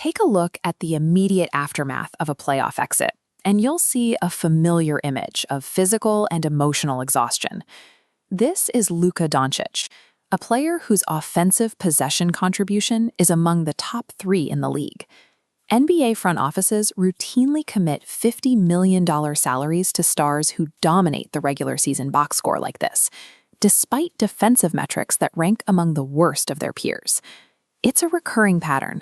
Take a look at the immediate aftermath of a playoff exit, and you'll see a familiar image of physical and emotional exhaustion. This is Luka Doncic, a player whose offensive possession contribution is among the top 3 in the league. NBA front offices routinely commit $50 million salaries to stars who dominate the regular season box score like this, despite defensive metrics that rank among the worst of their peers. It's a recurring pattern.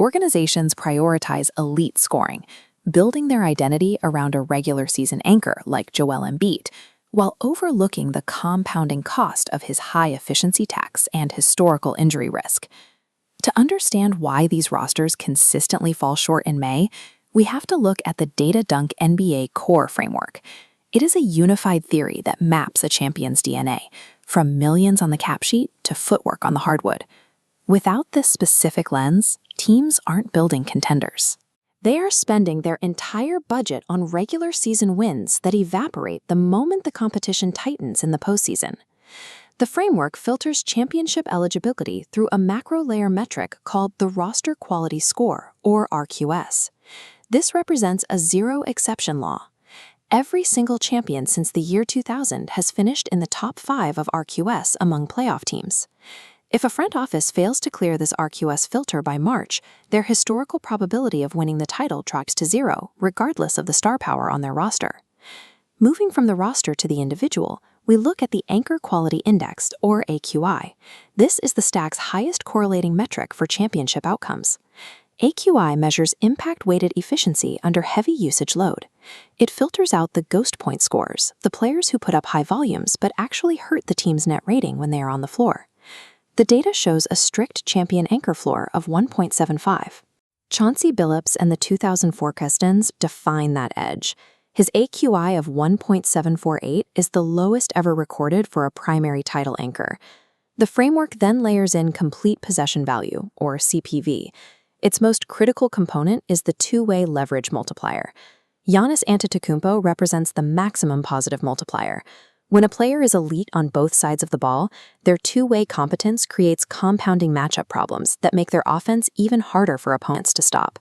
Organizations prioritize elite scoring, building their identity around a regular season anchor like Joel Embiid, while overlooking the compounding cost of his high-efficiency tax and historical injury risk. To understand why these rosters consistently fall short in May, we have to look at the Data Dunk NBA core framework. It is a unified theory that maps a champion's DNA, from millions on the cap sheet to footwork on the hardwood. Without this specific lens, teams aren't building contenders. They are spending their entire budget on regular season wins that evaporate the moment the competition tightens in the postseason. The framework filters championship eligibility through a macro-layer metric called the Roster Quality Score, or RQS. This represents a zero-exception law. Every single champion since the year 2000 has finished in the top 5 of RQS among playoff teams. If a front office fails to clear this RQS filter by March, their historical probability of winning the title drops to 0, regardless of the star power on their roster. Moving from the roster to the individual, we look at the Anchor Quality Index, or AQI. This is the stack's highest correlating metric for championship outcomes. AQI measures impact-weighted efficiency under heavy usage load. It filters out the ghost point scores, the players who put up high volumes but actually hurt the team's net rating when they are on the floor. The data shows a strict champion anchor floor of 1.75. Chauncey Billups and the 2004 Pistons define that edge. His AQI of 1.748 is the lowest ever recorded for a primary title anchor. The framework then layers in complete possession value, or CPV. Its most critical component is the two-way leverage multiplier. Giannis Antetokounmpo represents the maximum positive multiplier. When a player is elite on both sides of the ball, their two-way competence creates compounding matchup problems that make their offense even harder for opponents to stop.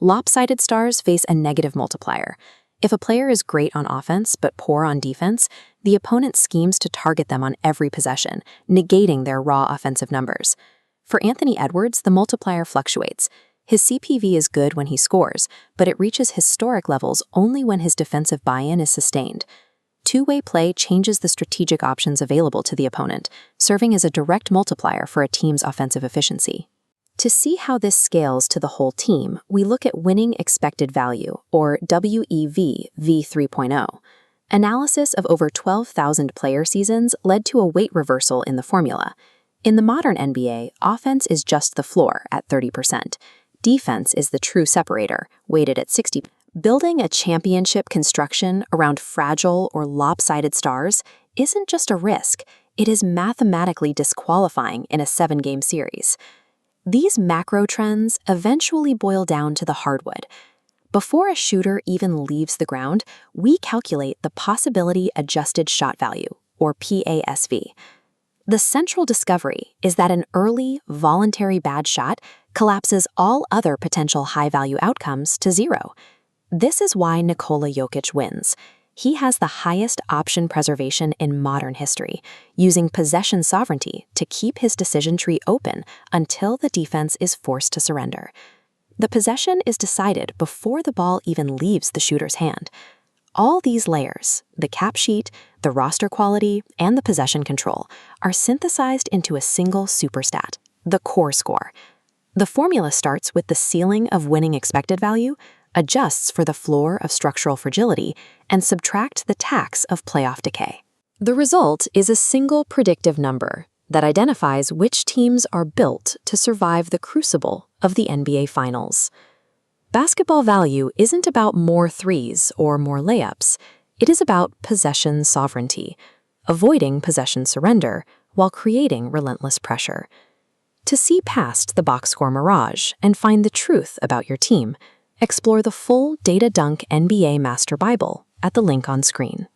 Lopsided stars face a negative multiplier. If a player is great on offense but poor on defense, the opponent schemes to target them on every possession, negating their raw offensive numbers. For Anthony Edwards, the multiplier fluctuates. His CPV is good when he scores, but it reaches historic levels only when his defensive buy-in is sustained. Two-way play changes the strategic options available to the opponent, serving as a direct multiplier for a team's offensive efficiency. To see how this scales to the whole team, we look at winning expected value, or WEV v3.0. Analysis of over 12,000 player seasons led to a weight reversal in the formula. In the modern NBA, offense is just the floor at 30%. Defense is the true separator, weighted at 60%. Building a championship construction around fragile or lopsided stars isn't just a risk, it is mathematically disqualifying in a 7-game series. These macro trends eventually boil down to the hardwood. Before a shooter even leaves the ground, we calculate the possibility adjusted shot value, or PASV. The central discovery is that an early, voluntary bad shot collapses all other potential high-value outcomes to 0. This is why Nikola Jokic wins. He has the highest option preservation in modern history, using possession sovereignty to keep his decision tree open until the defense is forced to surrender. The possession is decided before the ball even leaves the shooter's hand. All these layers, the cap sheet, the roster quality, and the possession control, are synthesized into a single superstat, the core score. The formula starts with the ceiling of winning expected value, adjusts for the floor of structural fragility, and subtract the tax of playoff decay. The result is a single predictive number that identifies which teams are built to survive the crucible of the NBA Finals. Basketball value isn't about more threes or more layups. It is about possession sovereignty, avoiding possession surrender while creating relentless pressure. To see past the box score mirage and find the truth about your team, explore the full Data Dunk NBA Master Bible at the link on screen.